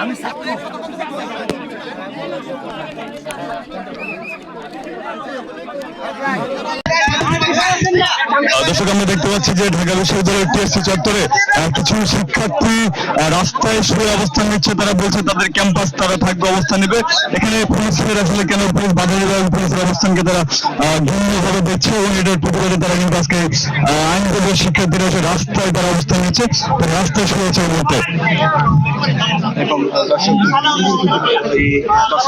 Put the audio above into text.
আমি ছাত্র দর্শক আমরা দেখতে পাচ্ছি যে ঢাকা বিশ্ববিদ্যালয়ের টিএসসি চত্বরে কিছু শিক্ষার্থী রাস্তায় শুয়ে অবস্থান নিচ্ছে। তারা বলছে তাদের ক্যাম্পাস তারা থাকবে, অবস্থান নেবে। এখানে পুলিশের আসলে কেন পুলিশ বাধা দেবে, পুলিশের অবস্থানকে তারা ভিন্নভাবে দেখছে এবং এটার প্রতিবাদে তারা কিন্তু আজকে আইনজীবী শিক্ষার্থীরা এসে রাস্তায় তারা অবস্থান নিচ্ছে, রাস্তায় শুয়েছে এই মুহূর্তে।